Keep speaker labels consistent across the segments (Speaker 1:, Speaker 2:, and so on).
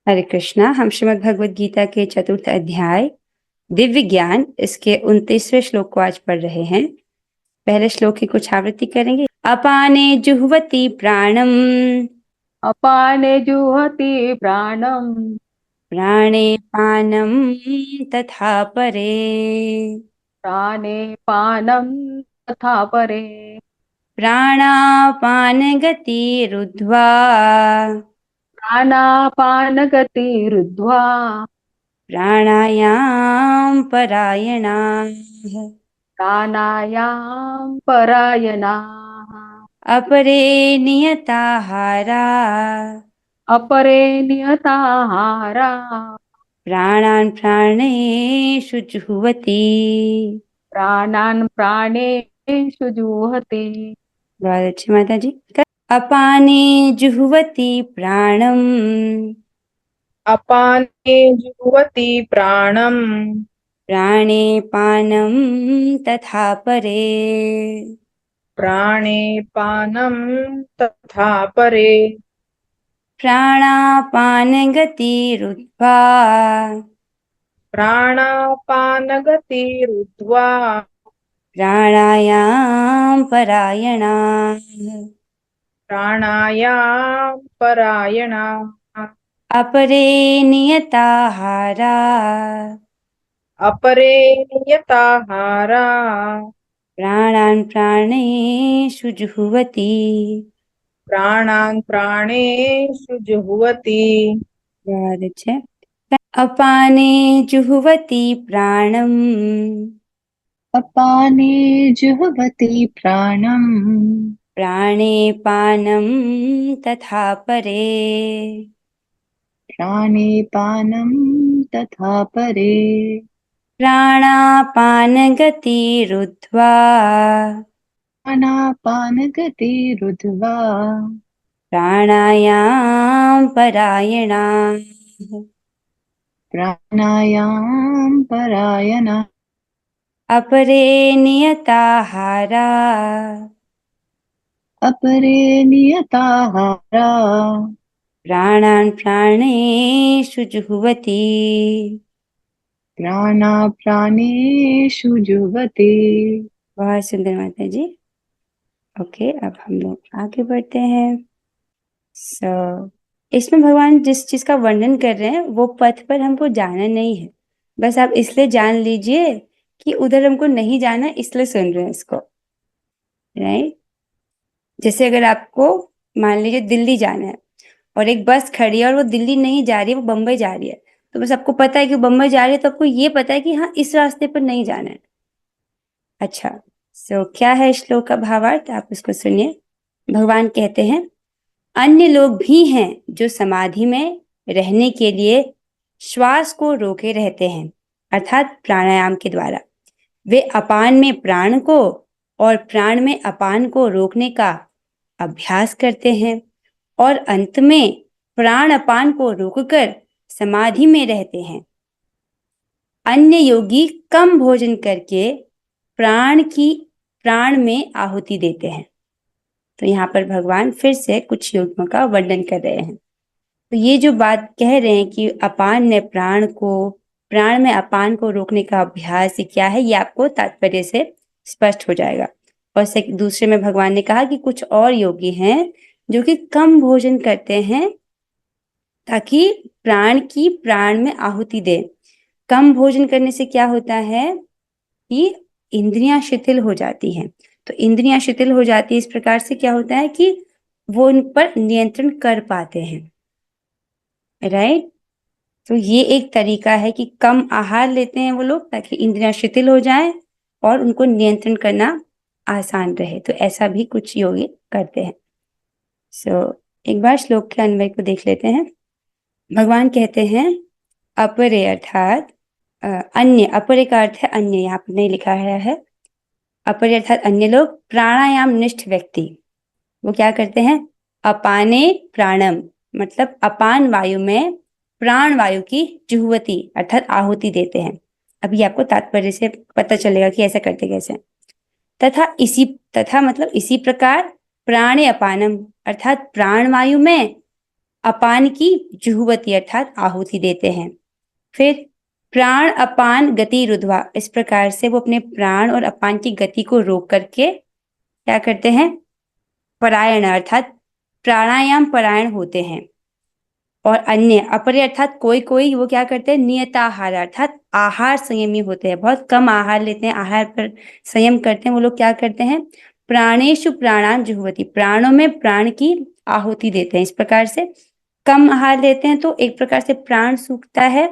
Speaker 1: हरे कृष्णा। हम श्रीमद् भगवद गीता के चतुर्थ अध्याय दिव्य ज्ञान इसके 29वें श्लोक को आज पढ़ रहे हैं। पहले श्लोक की कुछ आवृत्ति करेंगे। अपाने जुह्वति प्राणम
Speaker 2: अपाने जुहति प्राणम
Speaker 1: प्राणे पानम तथा परे
Speaker 2: प्राणे पानं तथा परे
Speaker 1: प्राणापान गतिरुद्ध्वा
Speaker 2: प्राणापानगतिरुद्ध्वा
Speaker 1: प्राणायाम परायणाः
Speaker 2: प्राणायाम परायणाः
Speaker 1: अपरे नियताहारा
Speaker 2: अपरे नियताहारा
Speaker 1: प्राणान् प्राणेषु जुह्वति।
Speaker 2: प्राणान् प्राणेषु जुह्वति।
Speaker 1: बहुत अच्छे माता जी। अपाने जुह्वति प्राणम
Speaker 3: अपाने जुह्वति प्राणं
Speaker 1: प्राणे पानम तथा परे
Speaker 3: प्राणे पानं तथा परे
Speaker 1: प्राणापान गतिरुद्ध्वा
Speaker 3: प्राणापानगतिरुद्ध्वा
Speaker 1: प्राणायाम परायणाः
Speaker 3: प्राणायाम परायणाः
Speaker 1: अपरे नियताहारा
Speaker 3: अपरे नियताहारा
Speaker 1: प्राणान् प्राणेषु जुह्वति।
Speaker 3: प्राणान् प्राणेषु जुह्वति।
Speaker 1: बहुत अच्छे। अपाने जुह्वति प्राणम
Speaker 4: अपाने जुह्वति प्राणं
Speaker 1: प्राणे पानम तथा परे
Speaker 4: प्राणे पानं तथा परे
Speaker 1: प्राणापान गतिरुद्ध्वा
Speaker 4: प्राणापानगतिरुद्ध्वा
Speaker 1: प्राणायाम परायणाः
Speaker 4: प्राणायाम परायणा
Speaker 1: अपरे नियताहारा
Speaker 4: अपरे नियताहारा
Speaker 1: प्राणान् प्राणेषु जुह्वति।
Speaker 4: प्राणा प्राणेषु जुह्वति।
Speaker 1: बहुत सुंदर माता जी। ओके, अब हम लोग आगे बढ़ते हैं। इसमें भगवान जिस चीज का वर्णन कर रहे हैं वो पथ पर हमको जाना नहीं है। बस आप इसलिए जान लीजिए कि उधर हमको नहीं जाना, इसलिए सुन रहे हैं इसको। राइट। जैसे अगर आपको मान लीजिए दिल्ली जाना है और एक बस खड़ी है और वो दिल्ली नहीं जा रही है, वो बम्बई जा रही है, तो बस आपको पता है कि वो बम्बई जा रही है, तो आपको ये पता है कि हाँ इस रास्ते पर नहीं जाना है। अच्छा, क्या है श्लोक का भावार्थ, आप उसको सुनिए। भगवान कहते हैं, अन्य लोग भी हैं जो समाधि में रहने के लिए श्वास को रोके रहते हैं, अर्थात प्राणायाम के द्वारा। वे अपान में प्राण को और प्राण में अपान को रोकने का अभ्यास करते हैं और अंत में प्राण अपान को रोककर समाधि में रहते हैं। अन्य योगी कम भोजन करके प्राण में आहुति देते हैं। तो यहाँ पर भगवान फिर से कुछ योगियों का वर्णन कर रहे हैं। तो ये जो बात कह रहे हैं कि अपान ने प्राण में अपान को रोकने का अभ्यास क्या है, ये आपको तात्पर्य से स्पष्ट हो जाएगा। और दूसरे में भगवान ने कहा कि कुछ और योगी हैं जो कि कम भोजन करते हैं ताकि प्राण में आहुति दे। कम भोजन करने से क्या होता है कि इंद्रियां शिथिल हो जाती हैं। तो इंद्रियां शिथिल हो जाती है इस प्रकार से क्या होता है कि वो उन पर नियंत्रण कर पाते हैं। राइट। तो ये एक तरीका है कि कम आहार लेते हैं वो लोग ताकि इंद्रियां शिथिल हो जाएं और उनको नियंत्रण करना आसान रहे। तो ऐसा भी कुछ योगी करते हैं। एक बार श्लोक के अन्वय को देख लेते हैं। भगवान कहते हैं, अपरे अर्थात अन्य, अपरे का अर्थ है अन्य, यहाँ पर नहीं लिखा है। अपरे अर्थात अन्य लोग, प्राणायाम निष्ठ व्यक्ति, वो क्या करते हैं, अपाने प्राणम, मतलब अपान वायु में प्राण वायु की जुह्वति अर्थात आहुति देते हैं। अभी आपको तात्पर्य से पता चलेगा कि ऐसा करते कैसे। तथा मतलब इसी प्रकार प्राणे अपानम अर्थात प्राण वायु में अपान की जुहुवती अर्थात आहुति देते हैं। फिर प्राण अपान गति रुद्वा, इस प्रकार से वो अपने प्राण और अपान की गति को रोक करके क्या करते हैं, परायण अर्थात प्राणायाम परायण होते हैं। और अन्य अपरे अर्थात कोई कोई वो क्या करते हैं, नियताहार अर्थात आहार संयमी होते हैं, बहुत कम आहार लेते हैं, आहार पर संयम करते हैं। वो लोग क्या करते हैं, प्राणेशु प्राणान जुहवती, प्राणों में प्राण की आहुति देते हैं। इस प्रकार से कम आहार लेते हैं तो एक प्रकार से प्राण सूखता है।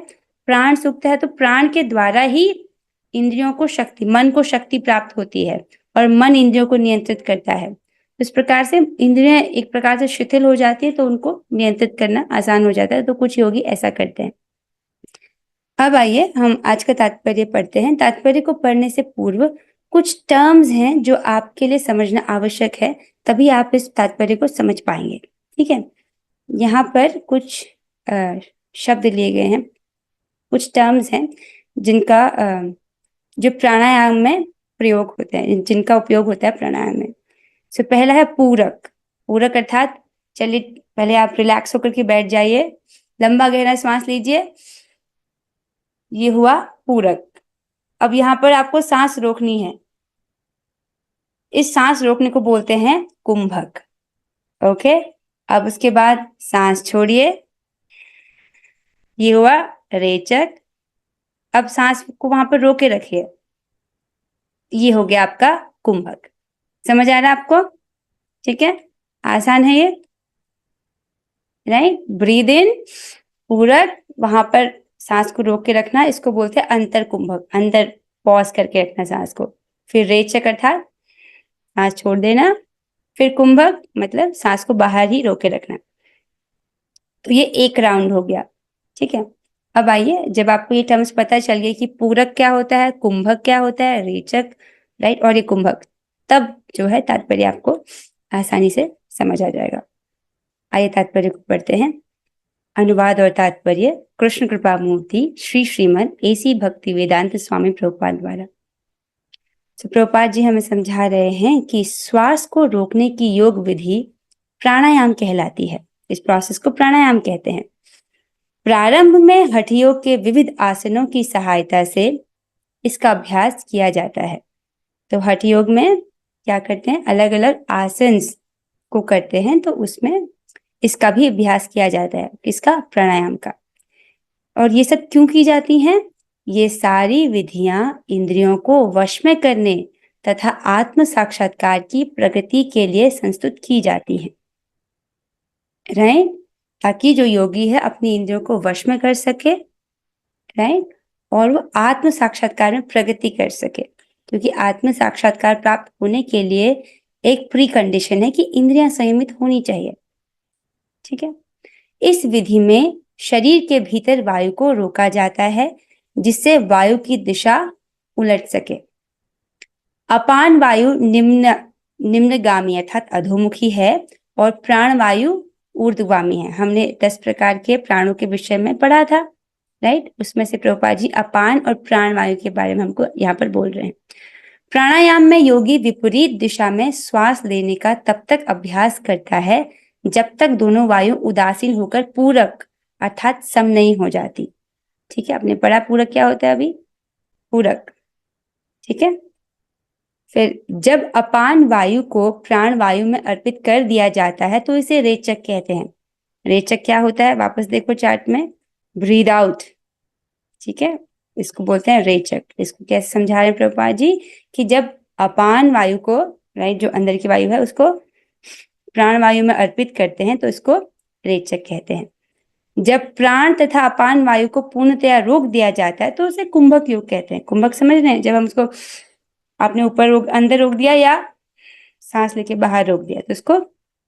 Speaker 1: प्राण सूखता है तो प्राण के द्वारा ही इंद्रियों को शक्ति, मन को शक्ति प्राप्त होती है और मन इंद्रियों को नियंत्रित करता है। इस प्रकार से इंद्रियां एक प्रकार से शिथिल हो जाती है तो उनको नियंत्रित करना आसान हो जाता है। तो कुछ योगी ऐसा करते हैं। अब आइए हम आज का तात्पर्य पढ़ते हैं। तात्पर्य को पढ़ने से पूर्व कुछ टर्म्स हैं जो आपके लिए समझना आवश्यक है, तभी आप इस तात्पर्य को समझ पाएंगे। ठीक है, यहाँ पर कुछ शब्द लिए गए हैं, कुछ टर्म्स हैं जिनका जो प्राणायाम में प्रयोग होते हैं, जिनका उपयोग होता है प्राणायाम में। तो पहला है पूरक। पूरक अर्थात, चलिए पहले आप रिलैक्स होकर के बैठ जाइए, लंबा गहरा सांस लीजिए, ये हुआ पूरक। अब यहाँ पर आपको सांस रोकनी है, इस सांस रोकने को बोलते हैं कुंभक। ओके, अब उसके बाद सांस छोड़िए, ये हुआ रेचक। अब सांस को वहां पर रोके रखिए, ये हो गया आपका कुंभक। समझ आ रहा है आपको? ठीक है, आसान है ये, राइट। ब्रीद इन पूरक, वहां पर सांस को रोक के रखना, इसको बोलते हैं अंतर कुंभक, अंदर पॉज करके रखना सांस को। फिर रेचक अर्थात सांस छोड़ देना, फिर कुंभक मतलब सांस को बाहर ही रोके रखना। तो ये एक राउंड हो गया। ठीक है, अब आइए, जब आपको ये टर्म्स पता चल गए कि पूरक क्या होता है, कुंभक क्या होता है, रेचक, राइट, और ये कुंभक, तब जो है तात्पर्य आपको आसानी से समझ आ जाएगा। आइए तात्पर्य को पढ़ते हैं। अनुवाद और तात्पर्य कृष्ण कृपा मूर्ति श्री श्रीमद AC भक्ति वेदांत स्वामी प्रभुपाद द्वारा। तो प्रभुपाद जी हमें समझा रहे हैं कि श्वास को रोकने की योग विधि प्राणायाम कहलाती है। इस प्रोसेस को प्राणायाम कहते हैं। प्रारंभ में हठ योग के विविध आसनों की सहायता से इसका अभ्यास किया जाता है। तो हठ योग में क्या करते हैं, अलग अलग आसन को करते हैं, तो उसमें इसका भी अभ्यास किया जाता है, किसका, प्राणायाम का। और ये सब क्यों की जाती हैं? ये सारी विधियां इंद्रियों को वश में करने तथा आत्म साक्षात्कार की प्रगति के लिए संस्तुत की जाती हैं, राइट, ताकि जो योगी है अपनी इंद्रियों को वश में कर सके, राइट, और वो आत्म साक्षात्कार में प्रगति कर सके। क्योंकि आत्म साक्षात्कार प्राप्त होने के लिए एक प्री कंडीशन है कि इंद्रियां संयमित होनी चाहिए। ठीक है, इस विधि में शरीर के भीतर वायु को रोका जाता है जिससे वायु की दिशा उलट सके। अपान वायु निम्नगामी अर्थात अधोमुखी है और प्राण वायु ऊर्ध्वगामी है। हमने 10 प्रकार के प्राणों के विषय में पढ़ा था, राइट। उसमें से प्रभुपाद जी अपान और प्राण वायु के बारे में हमको यहाँ पर बोल रहे हैं। प्राणायाम में योगी विपरीत दिशा में श्वास लेने का तब तक अभ्यास करता है जब तक दोनों वायु उदासीन होकर पूरक अर्थात सम नहीं हो जाती। ठीक है, आपने पढ़ा पूरक क्या होता है अभी, पूरक। ठीक है, फिर जब अपान वायु को प्राण वायु में अर्पित कर दिया जाता है तो इसे रेचक कहते हैं। रेचक क्या होता है, वापस देखो चार्ट में, ब्रीद आउट। ठीक है, इसको बोलते हैं रेचक। इसको कैसे समझा रहे हैं प्रभुपाद जी, कि जब अपान वायु को, राइट, जो अंदर की वायु है उसको प्राण वायु में अर्पित करते हैं तो इसको रेचक कहते हैं। जब प्राण तथा अपान वायु को पूर्णतया रोक दिया जाता है तो उसे कुंभक योग कहते हैं। कुंभक समझ रहे हैं, जब हम उसको आपने ऊपर अंदर रोक दिया या सांस लेके बाहर रोक दिया तो इसको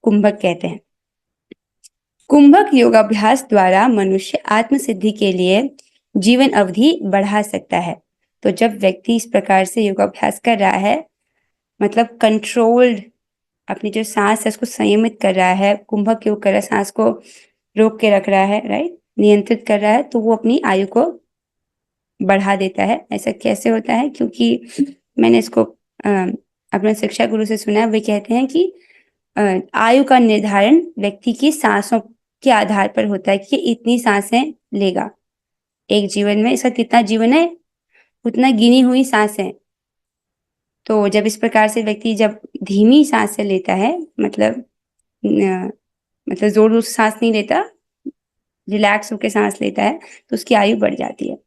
Speaker 1: कुंभक कहते हैं। कुंभक योगाभ्यास द्वारा मनुष्य आत्म सिद्धि के लिए जीवन अवधि बढ़ा सकता है। तो जब व्यक्ति इस प्रकार से योगाभ्यास कर रहा है, मतलब कंट्रोल्ड अपनी जो सांस है उसको संयमित कर रहा है, कुंभक योग कर रहा है, सांस को रोक के रख रहा है, राइट, नियंत्रित कर रहा है, तो वो अपनी आयु को बढ़ा देता है। ऐसा कैसे होता है, क्योंकि मैंने इसको अपने शिक्षा गुरु से सुना है, वे कहते हैं कि आयु का निर्धारण व्यक्ति की सांसों के आधार पर होता है कि इतनी सांसें लेगा एक जीवन में, इसका कितना जीवन है उतना गिनी हुई सांसें। तो जब इस प्रकार से व्यक्ति जब धीमी सांसें लेता है, मतलब मतलब जोर जोर से सांस नहीं लेता, रिलैक्स होकर सांस लेता है, तो उसकी आयु बढ़ जाती है।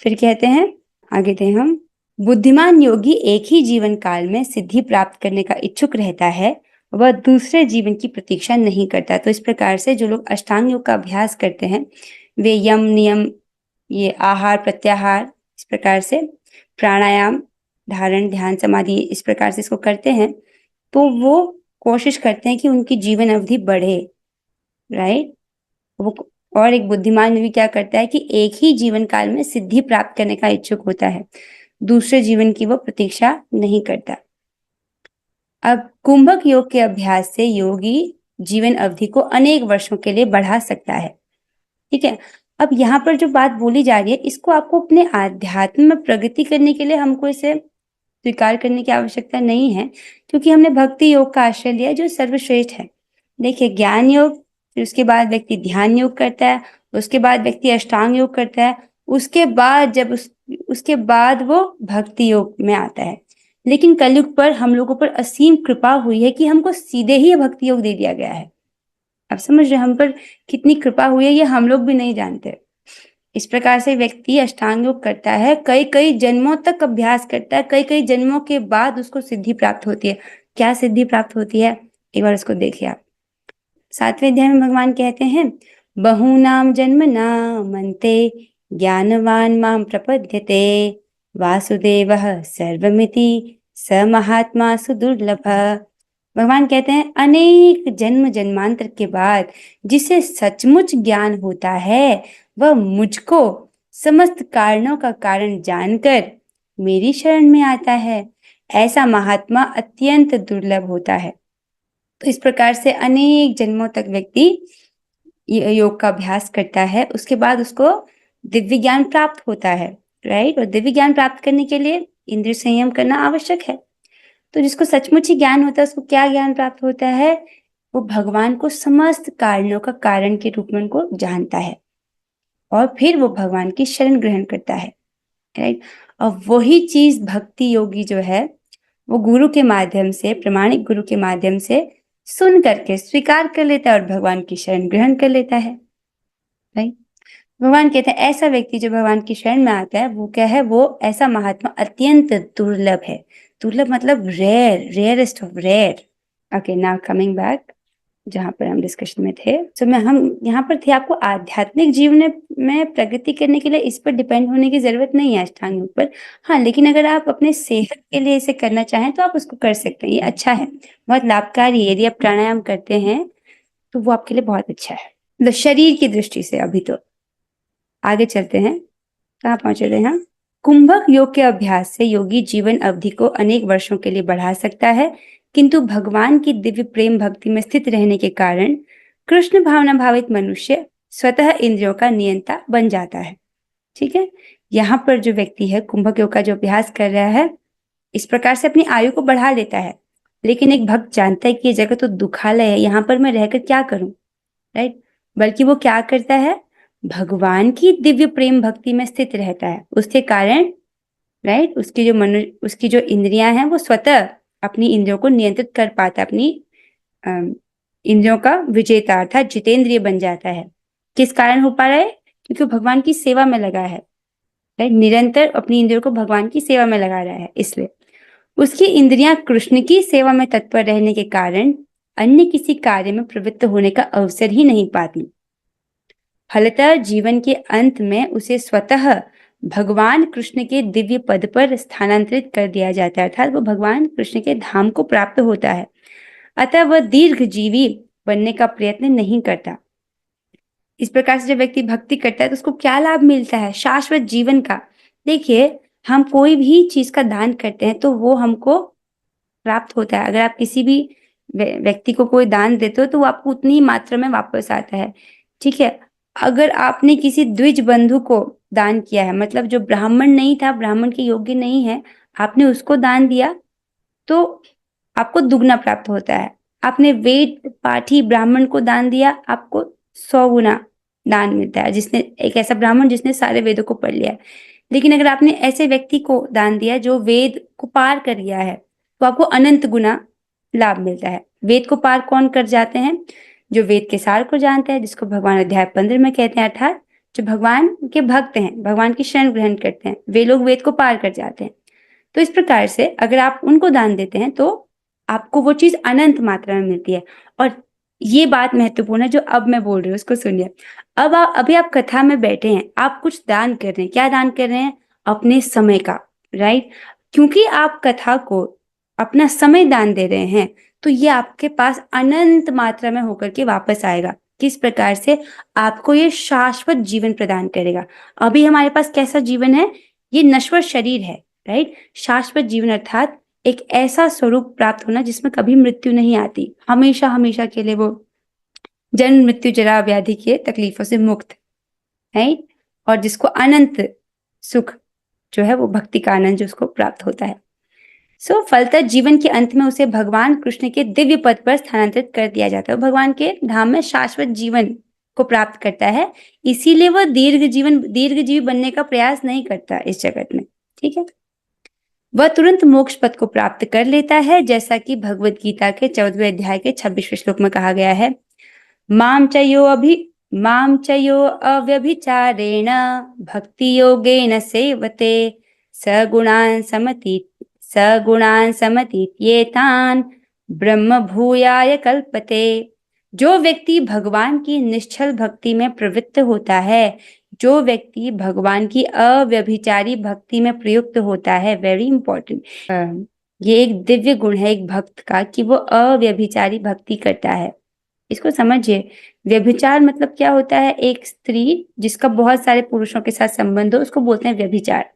Speaker 1: फिर कहते हैं, आगे थे हम, बुद्धिमान योगी एक ही जीवन काल में सिद्धि प्राप्त करने का इच्छुक रहता है, वह दूसरे जीवन की प्रतीक्षा नहीं करता। तो इस प्रकार से जो लोग अष्टांग योग का अभ्यास करते हैं, वे यम नियम, ये आहार प्रत्याहार, इस प्रकार से प्राणायाम, धारण, ध्यान, समाधि, इस प्रकार से इसको करते हैं, तो वो कोशिश करते हैं कि उनकी जीवन अवधि बढ़े, राइट। वो और एक बुद्धिमान भी क्या करता है कि एक ही जीवन काल में सिद्धि प्राप्त करने का इच्छुक होता है, दूसरे जीवन की वो प्रतीक्षा नहीं करता। अब कुंभक योग के अभ्यास से योगी जीवन अवधि को अनेक वर्षों के लिए बढ़ा सकता है। ठीक है, अब यहाँ पर जो बात बोली जा रही है, इसको आपको अपने आध्यात्म में प्रगति करने के लिए हमको इसे स्वीकार करने की आवश्यकता नहीं है, क्योंकि हमने भक्ति योग का आश्रय लिया जो सर्वश्रेष्ठ है। देखिए, ज्ञान योग, फिर उसके बाद व्यक्ति ध्यान योग करता है, उसके बाद व्यक्ति अष्टांग योग करता है, उसके बाद जब उसके बाद वो भक्ति योग में आता है। लेकिन कलयुग पर हम लोगों पर असीम कृपा हुई है कि हमको सीधे ही भक्ति योग दे दिया गया है। अब समझ रहे हम पर कितनी कृपा हुई है, ये हम लोग भी नहीं जानते। इस प्रकार से व्यक्ति अष्टांग योग करता है, कई कई जन्मों तक अभ्यास करता है, कई कई जन्मों के बाद उसको सिद्धि प्राप्त होती है। क्या सिद्धि प्राप्त होती है, एक बार उसको देखिए आप। 7वें अध्याय में भगवान कहते हैं, बहूनाम जन्मनाम अन्ते ज्ञानवान मां प्रपद्यते वासुदेवः सर्वमिति स महात्मा सुदुर्लभः। भगवान कहते हैं, अनेक जन्म जन्मांतर के बाद जिसे सचमुच ज्ञान होता है, वह मुझको समस्त कारणों का कारण जानकर मेरी शरण में आता है। ऐसा महात्मा अत्यंत दुर्लभ होता है। तो इस प्रकार से अनेक जन्मों तक व्यक्ति योग का अभ्यास करता है, उसके बाद उसको दिव्य ज्ञान प्राप्त होता है, राइट। और दिव्य ज्ञान प्राप्त करने के लिए इंद्रिय संयम करना आवश्यक है। तो जिसको सचमुच ही ज्ञान होता है, उसको क्या ज्ञान प्राप्त होता है, वो भगवान को समस्त कारणों का कारण के रूप में उनको जानता है, और फिर वो भगवान की शरण ग्रहण करता है, राइट। और वही चीज भक्ति योगी जो है, वो गुरु के माध्यम से, प्रमाणिक गुरु के माध्यम से सुन करके स्वीकार कर लेता है और भगवान की शरण ग्रहण कर लेता है, राइट। भगवान कहते हैं, ऐसा व्यक्ति जो भगवान की शरण में आता है, वो क्या है, वो ऐसा महात्मा अत्यंत दुर्लभ है। दुर्लभ मतलब rare, rarest of rare. Okay, now coming back जहां पर हम डिस्कशन में थे। तो हम यहाँ पर थे, आपको आध्यात्मिक जीवन में प्रगति करने के लिए इस पर डिपेंड होने की जरूरत नहीं है, अष्टांग योग पर। हाँ, लेकिन अगर आप अपने सेहत के लिए इसे करना चाहें तो आप उसको कर सकते हैं, ये अच्छा है, बहुत लाभकारी है। यदि आप प्राणायाम करते हैं तो वो आपके लिए बहुत अच्छा है, मतलब शरीर की दृष्टि से। अभी तो आगे चलते हैं, कहाँ पहुंचे थे हम। कुंभक योग के अभ्यास से योगी जीवन अवधि को अनेक वर्षों के लिए बढ़ा सकता है, किंतु भगवान की दिव्य प्रेम भक्ति में स्थित रहने के कारण कृष्ण भावना भावित मनुष्य स्वतः इंद्रियों का नियंता बन जाता है। ठीक है, यहाँ पर जो व्यक्ति है कुंभक योग का जो अभ्यास कर रहा है, इस प्रकार से अपनी आयु को बढ़ा लेता है। लेकिन एक भक्त जानता है कि ये जगह तो दुखालय है, यहाँ पर मैं रहकर क्या करूं, राइट। बल्कि वो क्या करता है, भगवान की दिव्य प्रेम भक्ति में स्थित रहता है। उसके कारण, राइट, उसकी जो इंद्रियां हैं वो स्वतः अपनी इंद्रियों को नियंत्रित कर पाता है, अपनी इंद्रियों का विजेता अर्थात जितेंद्रिय बन जाता है। किस कारण हो पा रहा है, क्योंकि वो भगवान की सेवा में लगा है, राइट, निरंतर अपनी इंद्रियों को भगवान की सेवा में लगा रहा है। इसलिए उसकी इंद्रियां कृष्ण की सेवा में तत्पर रहने के कारण अन्य किसी कार्य में प्रवृत्त होने का अवसर ही नहीं पाती। फलतः जीवन के अंत में उसे स्वतः भगवान कृष्ण के दिव्य पद पर स्थानांतरित कर दिया जाता है, अर्थात वो भगवान कृष्ण के धाम को प्राप्त होता है। अतः वह दीर्घजीवी बनने का प्रयत्न नहीं करता। इस प्रकार से जब व्यक्ति भक्ति करता है तो उसको क्या लाभ मिलता है, शाश्वत जीवन का। देखिए, हम कोई भी चीज का दान करते हैं तो वो हमको प्राप्त होता है। अगर आप किसी भी व्यक्ति को कोई दान देते हो तो वो आपको उतनी ही मात्रा में वापस आता है। ठीक है, अगर आपने किसी द्विज बंधु को दान किया है, मतलब जो ब्राह्मण नहीं था, ब्राह्मण के योग्य नहीं है, आपने उसको दान दिया तो आपको दुगना प्राप्त होता है। आपने वेद पाठी ब्राह्मण को दान दिया, आपको 100 गुना दान मिलता है, जिसने एक ऐसा ब्राह्मण जिसने सारे वेदों को पढ़ लिया है। लेकिन अगर आपने ऐसे व्यक्ति को दान दिया जो वेद को पार कर गया है, तो आपको अनंत गुना लाभ मिलता है। वेद को पार कौन कर जाते हैं? जो वेद के सार को जानते हैं, जिसको भगवान अध्याय 15 में कहते हैं, अर्थात जो भगवान के भक्त हैं, भगवान की शरण ग्रहण करते हैं, वे लोग वेद को पार कर जाते हैं। तो इस प्रकार से अगर आप उनको दान देते हैं तो आपको वो चीज अनंत मात्रा में मिलती है। और ये बात महत्वपूर्ण है जो अब मैं बोल रही हूँ, उसको सुनिए। अभी आप कथा में बैठे हैं, आप कुछ दान कर रहे हैं। क्या दान कर रहे हैं? अपने समय का, राइट? क्योंकि आप कथा को अपना समय दान दे रहे हैं, तो ये आपके पास अनंत मात्रा में होकर के वापस आएगा। किस प्रकार से? आपको ये शाश्वत जीवन प्रदान करेगा। अभी हमारे पास कैसा जीवन है? ये नश्वर शरीर है, राइट? शाश्वत जीवन अर्थात एक ऐसा स्वरूप प्राप्त होना जिसमें कभी मृत्यु नहीं आती, हमेशा हमेशा के लिए वो जन्म मृत्यु जरा व्याधि के तकलीफों से मुक्त, राइट? और जिसको अनंत सुख जो है वो भक्ति का आनंद जो उसको प्राप्त होता है। फलतः जीवन के अंत में उसे भगवान कृष्ण के दिव्य पद पर स्थानांतरित कर दिया जाता है। भगवान के धाम में शाश्वत जीवन को प्राप्त करता है, इसीलिए वह दीर्घजीवी बनने का प्रयास नहीं करता इस जगत में, ठीक है? वह तुरंत मोक्ष पद को प्राप्त कर लेता है, जैसा कि भगवत गीता के 14वें अध्याय के 26वें श्लोक में कहा गया है, माम चयो अव्यभिचारेण भक्ति योगेन सेवते सगुणान समतीत्येतान् ब्रह्म भूयाय कल्पते। जो व्यक्ति भगवान की निश्चल भक्ति में प्रवृत्त होता है, जो व्यक्ति भगवान की अव्यभिचारी भक्ति में प्रयुक्त होता है, वेरी इंपॉर्टेंट, ये एक दिव्य गुण है एक भक्त का कि वो अव्यभिचारी भक्ति करता है। इसको समझिए, व्यभिचार मतलब क्या होता है? एक स्त्री जिसका बहुत सारे पुरुषों के साथ संबंध हो, उसको बोलते हैं व्यभिचार।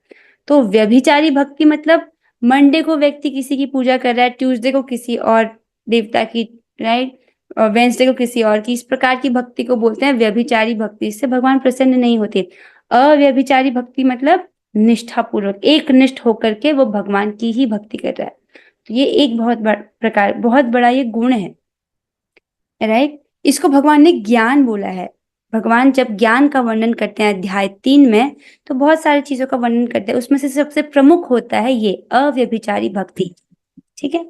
Speaker 1: तो व्यभिचारी भक्ति मतलब मंडे को व्यक्ति किसी की पूजा कर रहा है, ट्यूसडे को किसी और देवता की, राइट, और वेंसडे को किसी और की, इस प्रकार की भक्ति को बोलते हैं व्यभिचारी भक्ति। इससे भगवान प्रसन्न नहीं होते। अव्यभिचारी भक्ति मतलब निष्ठापूर्वक, एक निष्ठ होकर के वो भगवान की ही भक्ति कर रहा है। तो ये एक बहुत बड़ा ये गुण है, राइट? इसको भगवान ने ज्ञान बोला है। भगवान जब ज्ञान का वर्णन करते हैं अध्याय 3 में, तो बहुत सारी चीजों का वर्णन करते हैं, उसमें से सबसे प्रमुख होता है ये अव्यभिचारी भक्ति, ठीक है?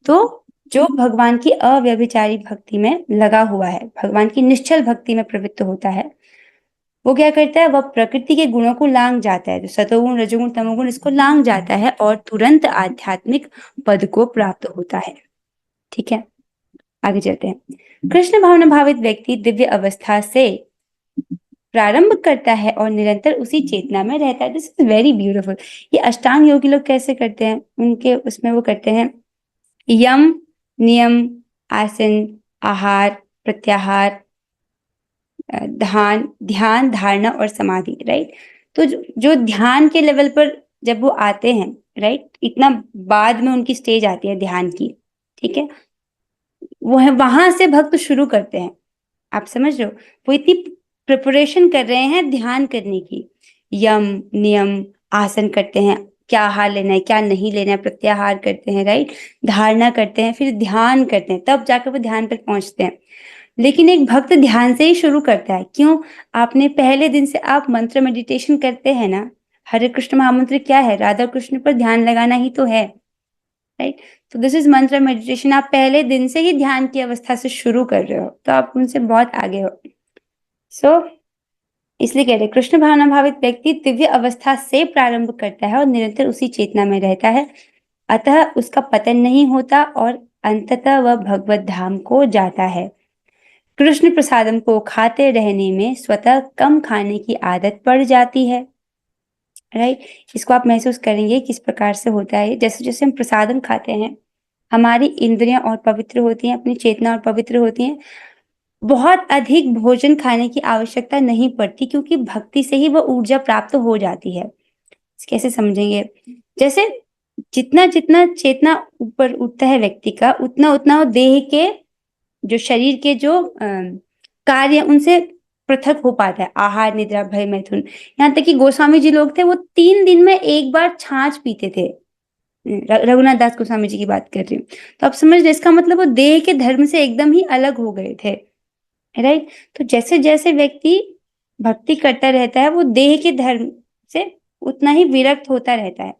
Speaker 1: तो जो भगवान की अव्यभिचारी भक्ति में लगा हुआ है, भगवान की निश्चल भक्ति में प्रवृत्त होता है, वो क्या करता है? वह प्रकृति के गुणों को लांग जाता है, जो सतोगुण रजोगुण तमोगुण, इसको लांग जाता है और तुरंत आध्यात्मिक पद को प्राप्त होता है, ठीक है? आगे चलते हैं। कृष्ण भावना भावित व्यक्ति दिव्य अवस्था से प्रारंभ करता है और निरंतर उसी चेतना में रहता है। This is very beautiful. ये अष्टांग योगी लोग कैसे करते हैं? उनके उसमें वो करते हैं यम, नियम, आसन, आहार, प्रत्याहार, ध्यान, धारणा और समाधि, राइट? तो जो ध्यान के लेवल पर जब वो आते हैं, राइट, इतना बाद में उनकी स्टेज आती है ध्यान की, ठीक है? वो है वहां से भक्त शुरू करते हैं, आप समझ रहे हो? वो इतनी प्रिपरेशन कर रहे हैं ध्यान करने की, यम, नियम, आसन करते हैं, क्या आहार लेना है, क्या नहीं लेना है, प्रत्याहार करते हैं, राइट, धारणा करते हैं, फिर ध्यान करते हैं, तब जाकर वो ध्यान पर पहुंचते हैं। लेकिन एक भक्त ध्यान से ही शुरू करता है। क्यों? आपने पहले दिन से आप मंत्र मेडिटेशन करते हैं ना, हरे कृष्ण महामंत्र क्या है? राधा कृष्ण पर ध्यान लगाना ही तो है, राइट? तो दिस इज मंत्र मेडिटेशन। आप पहले दिन से ही ध्यान की अवस्था से शुरू कर रहे हो, तो आप उनसे बहुत आगे हो। इसलिए कह रहे कृष्ण भावना भावित व्यक्ति दिव्य अवस्था से प्रारंभ करता है और निरंतर उसी चेतना में रहता है, अतः उसका पतन नहीं होता और अंततः वह भगवत धाम को जाता है। कृष्ण प्रसादम को खाते रहने में स्वतः कम खाने की आदत पड़ जाती है, राइट? इसको आप महसूस करेंगे किस प्रकार से होता है। जैसे जैसे हम प्रसादम खाते हैं, हमारी इंद्रियां और पवित्र होती हैं, अपनी चेतना और पवित्र होती हैं। बहुत अधिक भोजन खाने की आवश्यकता नहीं पड़ती, क्योंकि भक्ति से ही वह ऊर्जा प्राप्त हो जाती है। कैसे समझेंगे? जैसे जितना जितना चेतना ऊपर उठता है व्यक्ति का, उतना उतना वो देह के जो शरीर के जो कार्य उनसे पृथक हो पाता है। आहार, निद्रा, भय, मैथुन। यहाँ तक कि गोस्वामी जी लोग थे, वो 3 दिन में एक बार छाछ पीते थे, रघुनाथ दास गोस्वामी जी की बात कर रही हूँ। तो आप समझ रहे, इसका मतलब वो देह के धर्म से एकदम ही अलग हो गए थे, राइट। तो जैसे जैसे व्यक्ति भक्ति करता रहता है वो देह के धर्म से उतना ही विरक्त होता रहता है।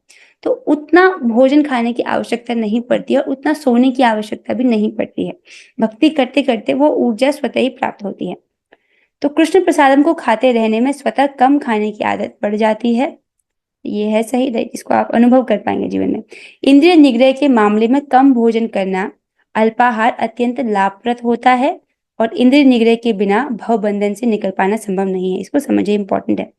Speaker 1: तो उतना भोजन खाने की आवश्यकता नहीं पड़ती है और उतना सोने की आवश्यकता भी नहीं पड़ती है। भक्ति करते करते वो ऊर्जा स्वतः ही प्राप्त होती है। तो कृष्ण प्रसादम को खाते रहने में स्वतः कम खाने की आदत पड़ जाती है। ये है सही, राइट, इसको आप अनुभव कर पाएंगे जीवन में। इंद्रिय निग्रह के मामले में कम भोजन करना, अल्पाहार अत्यंत लाभप्रद होता है और इंद्रिय निग्रह के बिना भव बंधन से निकल पाना संभव नहीं है। इसको समझिए, इंपॉर्टेंट है।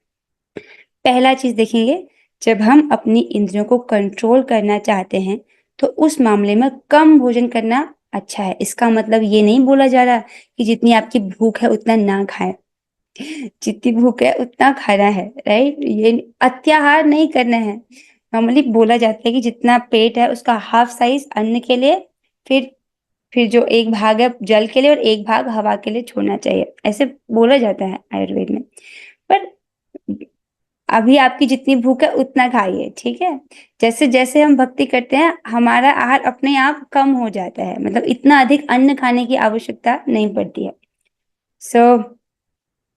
Speaker 1: पहला चीज देखेंगे, जब हम अपनी इंद्रियों को कंट्रोल करना चाहते हैं तो उस मामले में कम भोजन करना अच्छा है। इसका मतलब ये नहीं बोला जा रहा कि जितनी आपकी भूख है उतना ना खाएं, जितनी भूख है उतना खाना है, राइट। ये अत्याहार नहीं करना है। नॉर्मली बोला जाता है कि जितना पेट है उसका हाफ साइज अन्न के लिए, फिर जो एक भाग है जल के लिए और एक भाग हवा के लिए छोड़ना चाहिए, ऐसे बोला जाता है आयुर्वेद में। पर अभी आपकी जितनी भूख है उतना खाइए, ठीक है। जैसे जैसे हम भक्ति करते हैं हमारा आहार अपने आप कम हो जाता है, मतलब इतना अधिक अन्न खाने की आवश्यकता नहीं पड़ती है। सो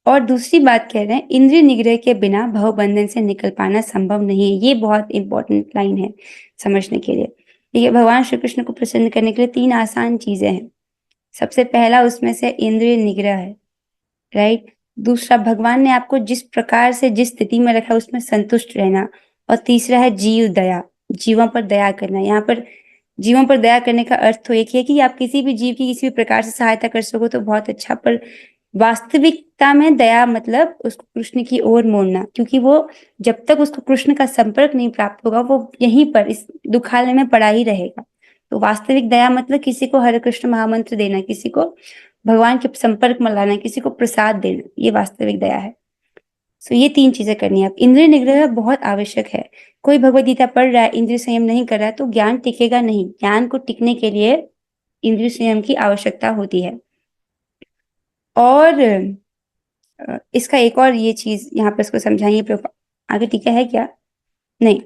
Speaker 1: और दूसरी बात कह रहे हैं, इंद्रिय निग्रह के बिना भव बंधन से निकल पाना संभव नहीं है। ये बहुत इंपॉर्टेंट लाइन है समझने के लिए। देखिए, भगवान श्री कृष्ण को प्रसन्न करने के लिए 3 आसान चीजें हैं। सबसे पहला उसमें से इंद्रिय निग्रह है, राइट। दूसरा, भगवान ने आपको जिस प्रकार से जिस स्थिति में रखा उसमें संतुष्ट रहना। और तीसरा है जीव दया, जीवों पर दया करना। यहाँ पर जीवों पर दया करने का अर्थ तो एक ही है कि आप किसी भी जीव की किसी भी प्रकार से सहायता कर सको तो बहुत अच्छा, पर वास्तविकता में दया मतलब उसको कृष्ण की ओर मोड़ना, क्योंकि वो जब तक उसको कृष्ण का संपर्क नहीं प्राप्त होगा वो यहीं पर इस दुखालय में पड़ा ही रहेगा। तो वास्तविक दया मतलब किसी को हरे कृष्ण महामंत्र देना, किसी को भगवान के संपर्क में लाना, किसी को प्रसाद देना, ये वास्तविक दया है। सो ये 3 चीजें करनी है। आप इंद्रिय निग्रह बहुत आवश्यक है। कोई भगवद गीता पढ़ रहा है, इंद्रिय संयम नहीं कर रहा है तो ज्ञान टिकेगा नहीं। ज्ञान को टिकने के लिए इंद्रिय संयम की आवश्यकता होती है। और इसका एक और ये चीज यहाँ पर इसको समझाइए, आगे टीका है क्या? नहीं।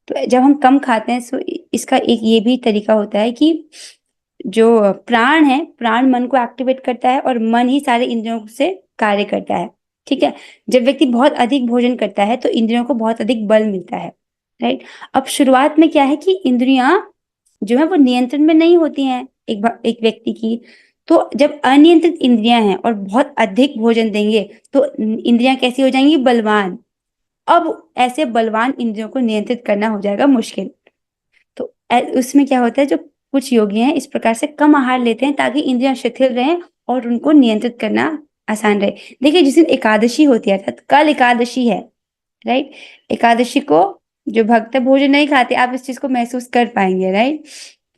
Speaker 1: तो जब हम कम खाते हैं तो इसका एक ये भी तरीका होता है कि जो प्राण है, प्राण मन को एक्टिवेट करता है और मन ही सारे इंद्रियों से कार्य करता है, ठीक है। जब व्यक्ति बहुत अधिक भोजन करता है तो इंद्रियों को बहुत अधिक बल मिलता है, राइट। अब शुरुआत में क्या है कि इंद्रियां जो है वो नियंत्रण में नहीं होती हैं एक व्यक्ति की। तो जब अनियंत्रित इंद्रियां हैं और बहुत अधिक भोजन देंगे तो इंद्रियां कैसी हो जाएंगी? बलवान। अब ऐसे बलवान इंद्रियों को नियंत्रित करना हो जाएगा मुश्किल। तो उसमें क्या होता है, जो कुछ योगी हैं इस प्रकार से कम आहार लेते हैं ताकि इंद्रियां शिथिल रहें और उनको नियंत्रित करना आसान रहे। देखिए, जिस दिन एकादशी होती है, अर्थात कल एकादशी है, राइट। एकादशी को जो भक्त भोजन नहीं खाते, आप इस चीज को महसूस कर पाएंगे, राइट,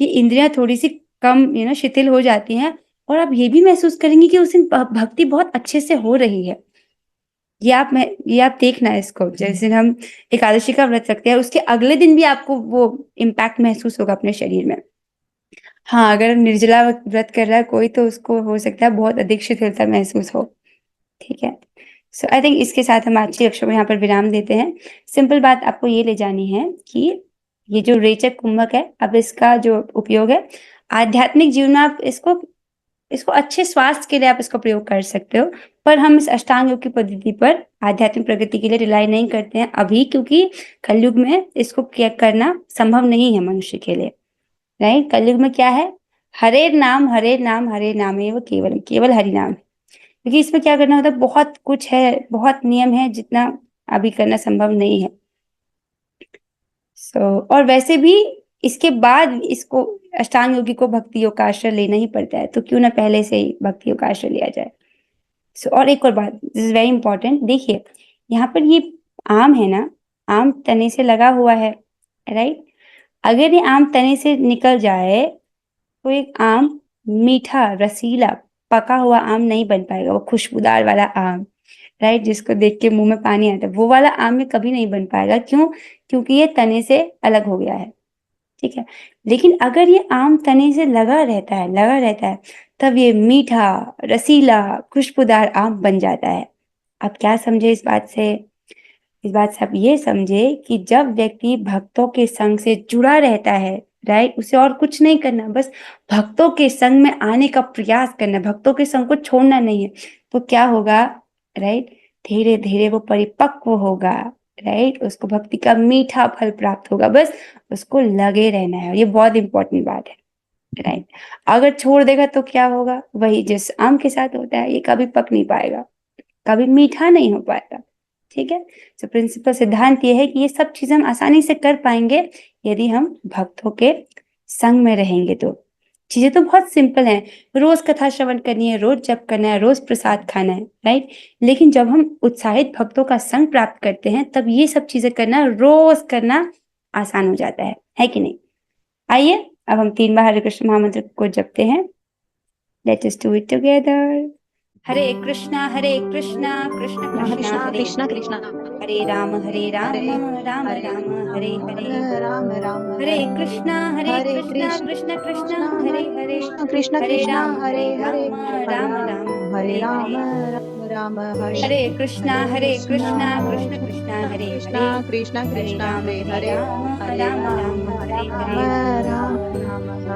Speaker 1: कि इंद्रियां थोड़ी सी कम शिथिल हो जाती हैं। और आप ये भी महसूस करेंगे कि उस दिन भक्ति बहुत अच्छे से हो रही है। ये आप देखना इसको, जैसे हम एकादशी का व्रत रखते हैं उसके अगले दिन भी आपको वो इम्पैक्ट महसूस होगा अपने शरीर में। हाँ, अगर निर्जला व्रत कर रहा है कोई तो उसको हो सकता है बहुत अधिक शिथिलता महसूस हो, ठीक है। सो आई थिंक इसके साथ हम आज की कक्षा में यहाँ पर विराम देते हैं। सिंपल बात आपको ये ले जानी है कि ये जो रेचक कुंभक है, अब इसका जो उपयोग है आध्यात्मिक जीवन में, आप इसको अच्छे स्वास्थ्य के लिए आप इसको प्रयोग कर सकते हो। पर हम इस अष्टांग योग की पद्धति पर आध्यात्मिक प्रगति के लिए रिलाई नहीं करते हैं अभी, क्योंकि कलयुग में इसको क्या करना संभव नहीं है मनुष्य के लिए, राइट। कलयुग में क्या है? हरे नाम हरे नाम हरे नाम है, वो केवल केवल हरि नाम है। क्योंकि इसमें क्या करना होता है, बहुत कुछ है, बहुत नियम है, जितना अभी करना संभव नहीं है। और वैसे भी इसके बाद इसको अष्टांग योगी को भक्ति योग का आश्रय लेना ही पड़ता है, तो क्यों ना पहले से ही भक्ति योग का आश्रय लिया जाए। और एक और बात, दिस इज वेरी इंपॉर्टेंट। देखिए, यहाँ पर ये आम है ना, आम तने से लगा हुआ है, राइट। अगर ये आम तने से निकल जाए तो एक आम मीठा रसीला पका हुआ आम नहीं बन पाएगा, वो खुशबूदार वाला आम, राइट, जिसको देख के मुंह में पानी आता है, वो वाला आम में कभी नहीं बन पाएगा। क्यों? क्योंकि ये तने से अलग हो गया है, ठीक है। लेकिन अगर ये आम तने से लगा रहता है तब ये मीठा रसीला खुशबूदार आम बन जाता है। आप क्या समझे इस बात से? इस बात से आप ये समझे कि जब व्यक्ति भक्तों के संग से जुड़ा रहता है, राइट, उसे और कुछ नहीं करना, बस भक्तों के संग में आने का प्रयास करना, भक्तों के संग को छोड़ना नहीं है, तो क्या होगा, राइट, धीरे धीरे वो परिपक्व होगा, राइट, उसको भक्ति का मीठा फल प्राप्त होगा, बस उसको लगे रहना है। ये बहुत इंपॉर्टेंट बात है, राइट। अगर छोड़ देगा तो क्या होगा, वही जिस आम के साथ होता है, ये कभी पक नहीं पाएगा, कभी मीठा नहीं हो पाएगा, ठीक है। तो प्रिंसिपल सिद्धांत ये है कि ये सब चीजें हम आसानी से कर पाएंगे यदि हम भक्तों के संग में रहेंगे। तो चीजें तो बहुत सिंपल हैं, रोज कथा श्रवण करनी है, रोज जप करना है, रोज प्रसाद खाना है, राइट। लेकिन जब हम उत्साहित भक्तों का संग प्राप्त करते हैं तब ये सब चीजें करना, रोज करना आसान हो जाता है कि नहीं। आइए अब हम 3 बार हरे कृष्ण महामंत्र को जपते हैं। Let us do it together. Hare Krishna Krishna Krishna Hare
Speaker 4: Krishna
Speaker 1: Hare,
Speaker 4: Krishna
Speaker 1: Hare Ram Ram Ram Hare Hare,
Speaker 4: Ram Ram
Speaker 1: Hare Krishna Krishna Krishna Hare Hare,
Speaker 4: Krishna
Speaker 1: Hare Ram
Speaker 4: Hare
Speaker 1: Ram Ram Hare
Speaker 4: Ram
Speaker 1: Hare,
Speaker 4: Ram
Speaker 1: Hare Krishna Krishna Krishna Hare Hare,
Speaker 4: Krishna
Speaker 1: Hare Ram
Speaker 4: Hare
Speaker 1: Ram Hare Hare.
Speaker 4: Ram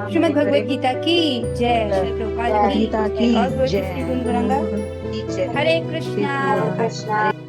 Speaker 1: Shrimad Bhagavad Gita की जय, श्री प्रभुपाद की
Speaker 4: गीता
Speaker 1: जय।
Speaker 4: की
Speaker 1: और बोलिए
Speaker 4: जय।
Speaker 1: श्री गुरु गौरांगा। हरे कृष्णा
Speaker 4: कृष्ण